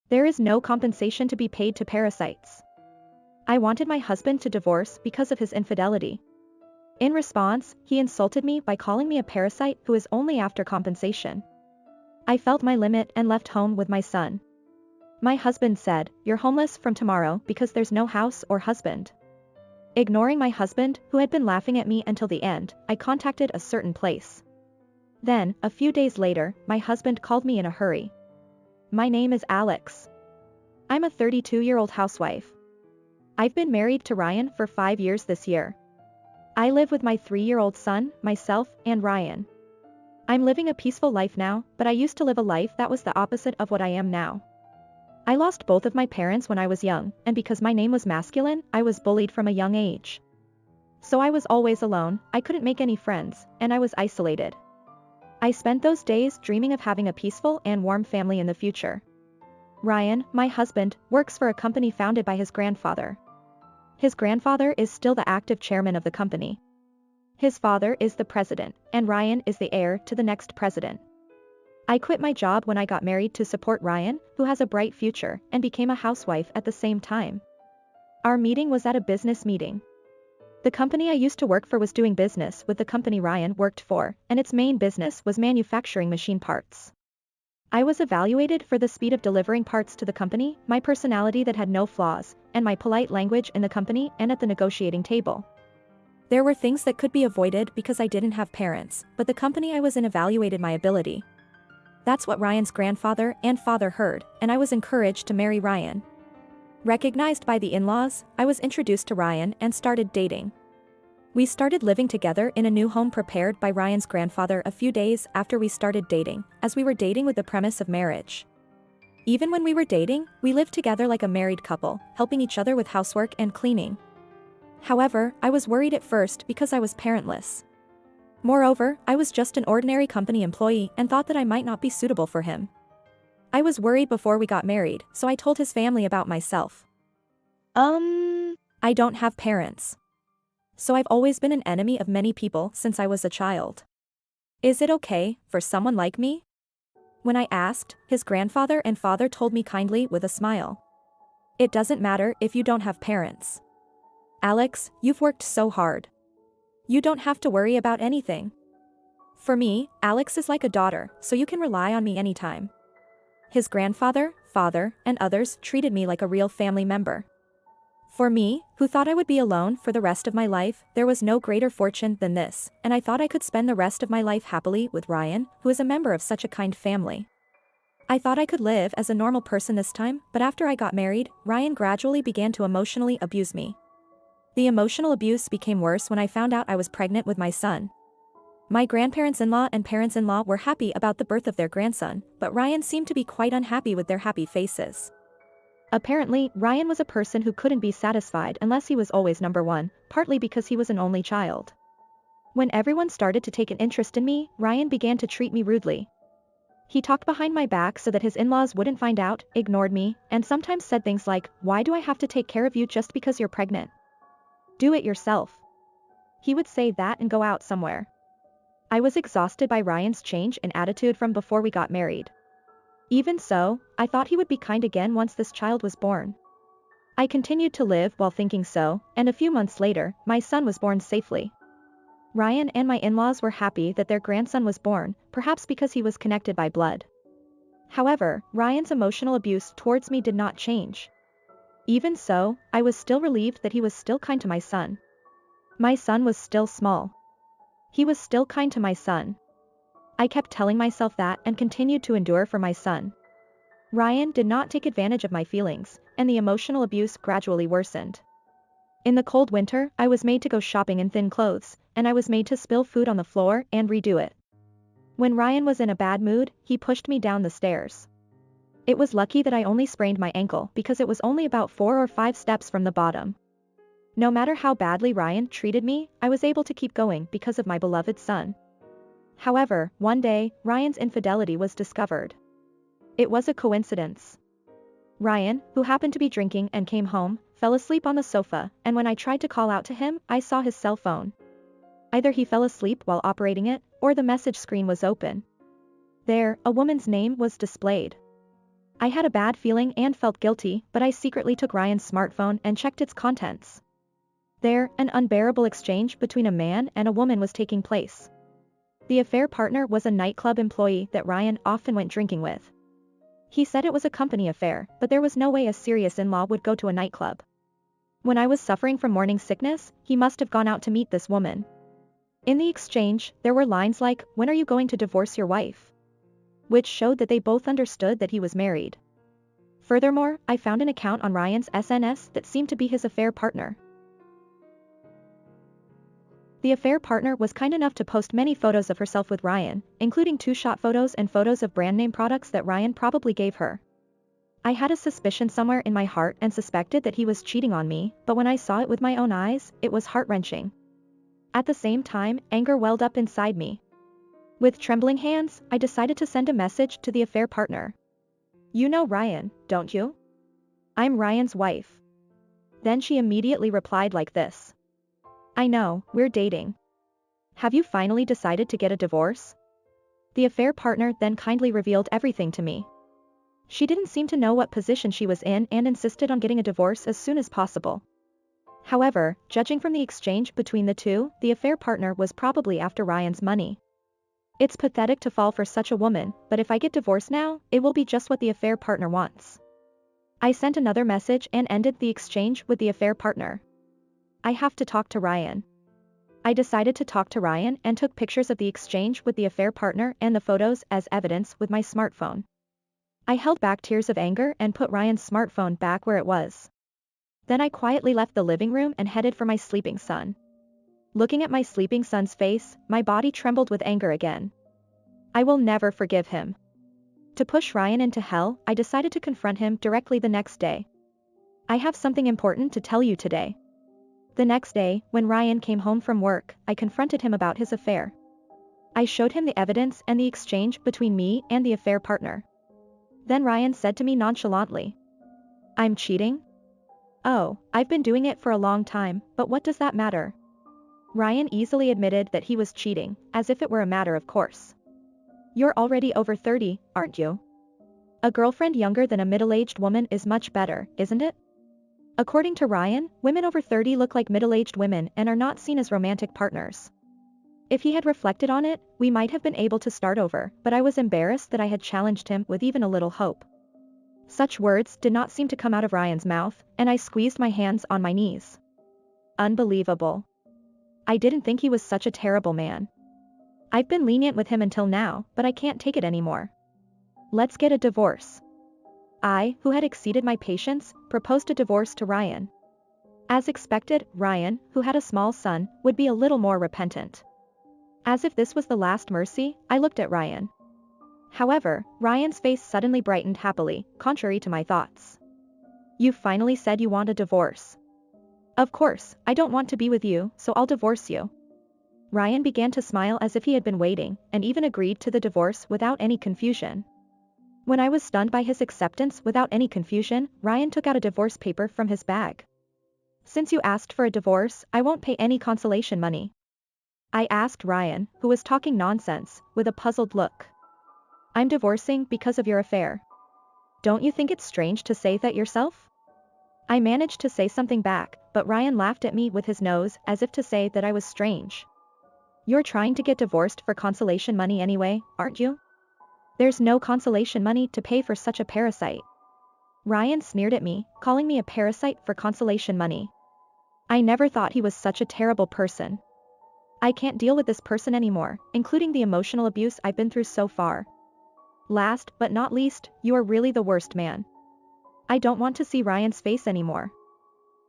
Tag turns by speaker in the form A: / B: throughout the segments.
A: There is no compensation to be paid to parasites. I wanted my husband to divorce because of his infidelity. In response, he insulted me by calling me a parasite who is only after compensation. I felt my limit and left home with my son. My husband said, "You're homeless from tomorrow because there's no house or husband." Ignoring my husband, who had been laughing at me until the end, I contacted a certain place. Then, a few days later, my husband called me in a hurry. "My name is Alex. I'm a 32-year-old housewife. I've been married to Ryan for 5 years this year. I live with my 3-year-old son, myself, and Ryan. I'm living a peaceful life now, but I used to live a life that was the opposite of what I am now. I lost both of my parents when I was young, and because my name was masculine, I was bullied from a young age. So I was always alone, I couldn't make any friends, and I was isolated. I spent those days dreaming of having a peaceful and warm family in the future. Ryan, my husband, works for a company founded by his grandfather. His grandfather is still the active chairman of the company. His father is the president, and Ryan is the heir to the next president. I quit my job when I got married to support Ryan, who has a bright future, and became a housewife at the same time. Our meeting was at a business meeting. The company I used to work for was doing business with the company Ryan worked for, and its main business was manufacturing machine parts. I was evaluated for the speed of delivering parts to the company, my personality that had no flaws, and my polite language in the company and at the negotiating table. There were things that could be avoided because I didn't have parents, but the company I was in evaluated my ability. That's what Ryan's grandfather and father heard, and I was encouraged to marry Ryan. Recognized by the in-laws, I was introduced to Ryan and started dating. We started living together in a new home prepared by Ryan's grandfather a few days after we started dating, as we were dating with the premise of marriage. Even when we were dating, we lived together like a married couple, helping each other with housework and cleaning. However, I was worried at first because I was parentless. Moreover, I was just an ordinary company employee and thought that I might not be suitable for him. I was worried before we got married, so I told his family about myself. I don't have parents. So I've always been an enemy of many people since I was a child. Is it okay for someone like me? When I asked, his grandfather and father told me kindly with a smile. It doesn't matter if you don't have parents. Alex, you've worked so hard. You don't have to worry about anything. For me, Alex is like a daughter, so you can rely on me anytime. His grandfather, father, and others treated me like a real family member. For me, who thought I would be alone for the rest of my life, there was no greater fortune than this, and I thought I could spend the rest of my life happily with Ryan, who is a member of such a kind family. I thought I could live as a normal person this time, but after I got married, Ryan gradually began to emotionally abuse me. The emotional abuse became worse when I found out I was pregnant with my son. My grandparents-in-law and parents-in-law were happy about the birth of their grandson, but Ryan seemed to be quite unhappy with their happy faces. Apparently, Ryan was a person who couldn't be satisfied unless he was always number one, partly because he was an only child. When everyone started to take an interest in me, Ryan began to treat me rudely. He talked behind my back so that his in-laws wouldn't find out, ignored me, and sometimes said things like, "Why do I have to take care of you just because you're pregnant? Do it yourself." He would say that and go out somewhere. I was exhausted by Ryan's change in attitude from before we got married. Even so, I thought he would be kind again once this child was born. I continued to live while thinking so, and a few months later, my son was born safely. Ryan and my in-laws were happy that their grandson was born, perhaps because he was connected by blood. However, Ryan's emotional abuse towards me did not change. Even so, I was still relieved that he was still kind to my son. My son was still small. He was still kind to my son. I kept telling myself that and continued to endure for my son. Ryan did not take advantage of my feelings, and the emotional abuse gradually worsened. In the cold winter, I was made to go shopping in thin clothes, and I was made to spill food on the floor and redo it. When Ryan was in a bad mood, he pushed me down the stairs. It was lucky that I only sprained my ankle because it was only about 4 or 5 steps from the bottom. No matter how badly Ryan treated me, I was able to keep going because of my beloved son. However, one day, Ryan's infidelity was discovered. It was a coincidence. Ryan, who happened to be drinking and came home, fell asleep on the sofa, and when I tried to call out to him, I saw his cell phone. Either he fell asleep while operating it, or the message screen was open. There, a woman's name was displayed. I had a bad feeling and felt guilty, but I secretly took Ryan's smartphone and checked its contents. There, an unbearable exchange between a man and a woman was taking place. The affair partner was a nightclub employee that Ryan often went drinking with. He said it was a company affair, but there was no way a serious in-law would go to a nightclub. When I was suffering from morning sickness, he must have gone out to meet this woman. In the exchange, there were lines like, "When are you going to divorce your wife?" which showed that they both understood that he was married. Furthermore, I found an account on Ryan's SNS that seemed to be his affair partner. The affair partner was kind enough to post many photos of herself with Ryan, including two-shot photos and photos of brand name products that Ryan probably gave her. I had a suspicion somewhere in my heart and suspected that he was cheating on me, but when I saw it with my own eyes, it was heart-wrenching. At the same time, anger welled up inside me. With trembling hands, I decided to send a message to the affair partner. "You know Ryan, don't you? I'm Ryan's wife." Then she immediately replied like this. "I know, we're dating. Have you finally decided to get a divorce?" The affair partner then kindly revealed everything to me. She didn't seem to know what position she was in and insisted on getting a divorce as soon as possible. However, judging from the exchange between the two, the affair partner was probably after Ryan's money. It's pathetic to fall for such a woman, but if I get divorced now, it will be just what the affair partner wants. I sent another message and ended the exchange with the affair partner. I have to talk to Ryan. I decided to talk to Ryan and took pictures of the exchange with the affair partner and the photos as evidence with my smartphone. I held back tears of anger and put Ryan's smartphone back where it was. Then I quietly left the living room and headed for my sleeping son. Looking at my sleeping son's face, my body trembled with anger again. I will never forgive him. To push Ryan into hell, I decided to confront him directly the next day. "I have something important to tell you today." The next day, when Ryan came home from work, I confronted him about his affair. I showed him the evidence and the exchange between me and the affair partner. Then Ryan said to me nonchalantly, "I'm cheating?" "Oh, I've been doing it for a long time, but what does that matter?" Ryan easily admitted that he was cheating, as if it were a matter of course. "You're already over 30, aren't you? A girlfriend younger than a middle-aged woman is much better, isn't it?" According to Ryan, women over 30 look like middle-aged women and are not seen as romantic partners. If he had reflected on it, we might have been able to start over, but I was embarrassed that I had challenged him with even a little hope. Such words did not seem to come out of Ryan's mouth, and I squeezed my hands on my knees. Unbelievable. I didn't think he was such a terrible man. I've been lenient with him until now, but I can't take it anymore. Let's get a divorce. I, who had exceeded my patience, proposed a divorce to Ryan. As expected, Ryan, who had a small son, would be a little more repentant. As if this was the last mercy, I looked at Ryan. However, Ryan's face suddenly brightened happily, contrary to my thoughts. "You finally said you want a divorce." "Of course, I don't want to be with you, so I'll divorce you." Ryan began to smile as if he had been waiting, and even agreed to the divorce without any confusion. When I was stunned by his acceptance without any confusion, Ryan took out a divorce paper from his bag. "Since you asked for a divorce, I won't pay any consolation money." I asked Ryan, who was talking nonsense, with a puzzled look. "I'm divorcing because of your affair. Don't you think it's strange to say that yourself?" I managed to say something back, but Ryan laughed at me with his nose as if to say that I was strange. "You're trying to get divorced for consolation money anyway, aren't you? There's no consolation money to pay for such a parasite." Ryan sneered at me, calling me a parasite for consolation money. I never thought he was such a terrible person. I can't deal with this person anymore, including the emotional abuse I've been through so far. Last but not least, you are really the worst man. I don't want to see Ryan's face anymore.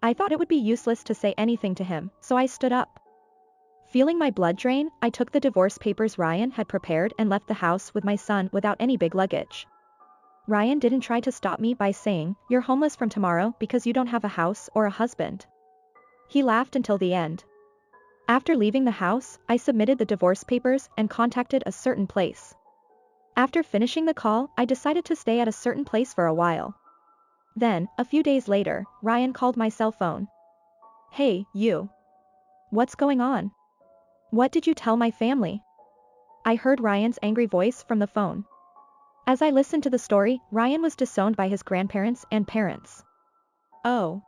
A: I thought it would be useless to say anything to him, so I stood up. Feeling my blood drain, I took the divorce papers Ryan had prepared and left the house with my son without any big luggage. Ryan didn't try to stop me by saying, "You're homeless from tomorrow because you don't have a house or a husband." He laughed until the end. After leaving the house, I submitted the divorce papers and contacted a certain place. After finishing the call, I decided to stay at a certain place for a while. Then, a few days later, Ryan called my cell phone. "Hey, you. What's going on? What did you tell my family?" I heard Ryan's angry voice from the phone. As I listened to the story, Ryan was disowned by his grandparents and parents. Oh.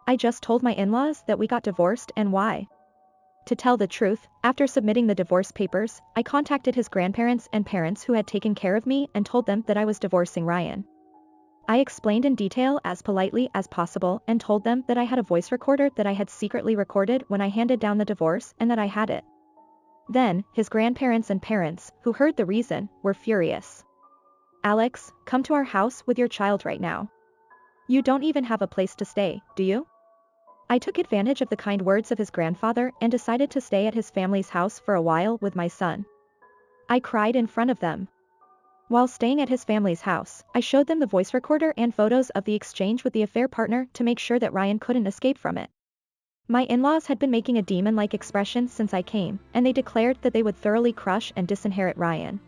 A: I just told my in-laws that we got divorced and why. To tell the truth, after submitting the divorce papers, I contacted his grandparents and parents who had taken care of me and told them that I was divorcing Ryan. I explained in detail as politely as possible and told them that I had a voice recorder that I had secretly recorded when I handed down the divorce and that I had it. Then, his grandparents and parents, who heard the reason, were furious. Alex, come to our house with your child right now. You don't even have a place to stay, do you? I took advantage of the kind words of his grandfather and decided to stay at his family's house for a while with my son. I cried in front of them. While staying at his family's house, I showed them the voice recorder and photos of the exchange with the affair partner to make sure that Ryan couldn't escape from it. My in-laws had been making a demon-like expression since I came, and they declared that they would thoroughly crush and disinherit Ryan.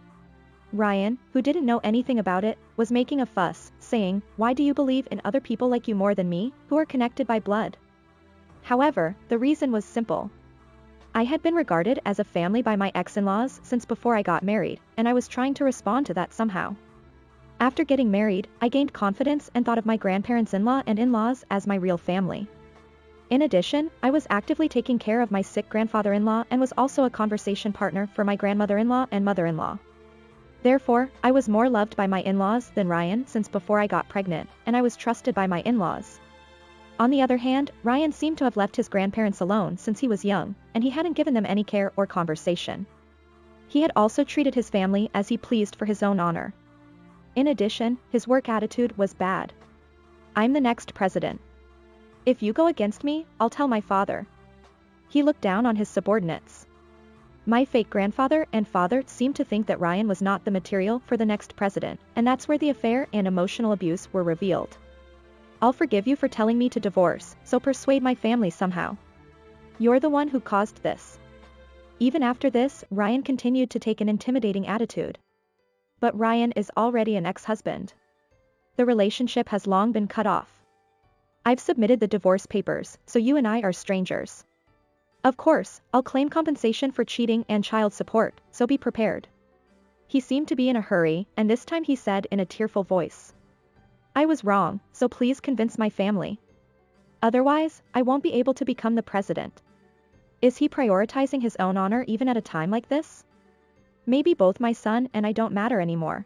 A: Ryan, who didn't know anything about it, was making a fuss, saying, "Why do you believe in other people like you more than me, who are connected by blood?" However, the reason was simple. I had been regarded as a family by my ex-in-laws since before I got married, and I was trying to respond to that somehow. After getting married, I gained confidence and thought of my grandparents-in-law and in-laws as my real family. In addition, I was actively taking care of my sick grandfather-in-law and was also a conversation partner for my grandmother-in-law and mother-in-law. Therefore, I was more loved by my in-laws than Ryan since before I got pregnant, and I was trusted by my in-laws. On the other hand, Ryan seemed to have left his grandparents alone since he was young, and he hadn't given them any care or conversation. He had also treated his family as he pleased for his own honor. In addition, his work attitude was bad. "I'm the next president. If you go against me, I'll tell my father." He looked down on his subordinates. My fake grandfather and father seemed to think that Ryan was not the material for the next president, and that's where the affair and emotional abuse were revealed. "I'll forgive you for telling me to divorce, so persuade my family somehow. You're the one who caused this." Even after this, Ryan continued to take an intimidating attitude. But Ryan is already an ex-husband. The relationship has long been cut off. I've submitted the divorce papers, so you and I are strangers. Of course, I'll claim compensation for cheating and child support, so be prepared. He seemed to be in a hurry, and this time he said in a tearful voice, "I was wrong, so please convince my family. Otherwise, I won't be able to become the president." Is he prioritizing his own honor even at a time like this? Maybe both my son and I don't matter anymore.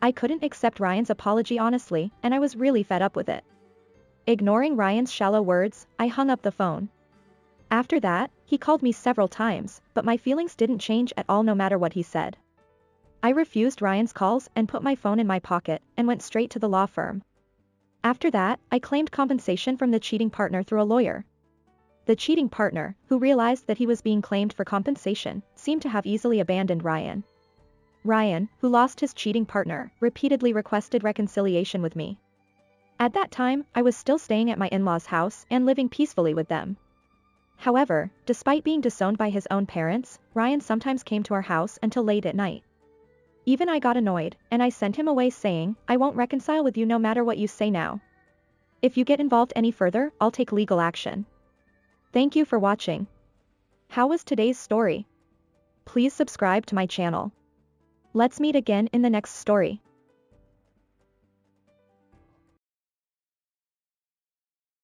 A: I couldn't accept Ryan's apology honestly, and I was really fed up with it. Ignoring Ryan's shallow words, I hung up the phone. After that, he called me several times, but my feelings didn't change at all no matter what he said. I refused Ryan's calls and put my phone in my pocket and went straight to the law firm. After that, I claimed compensation from the cheating partner through a lawyer. The cheating partner, who realized that he was being claimed for compensation, seemed to have easily abandoned Ryan. Ryan, who lost his cheating partner, repeatedly requested reconciliation with me. At that time, I was still staying at my in-laws' house and living peacefully with them. However, despite being disowned by his own parents, Ryan sometimes came to our house until late at night. Even I got annoyed, and I sent him away saying, "I won't reconcile with you no matter what you say now. If you get involved any further, I'll take legal action." Thank you for watching. How was today's story? Please subscribe to my channel. Let's meet again in the next story.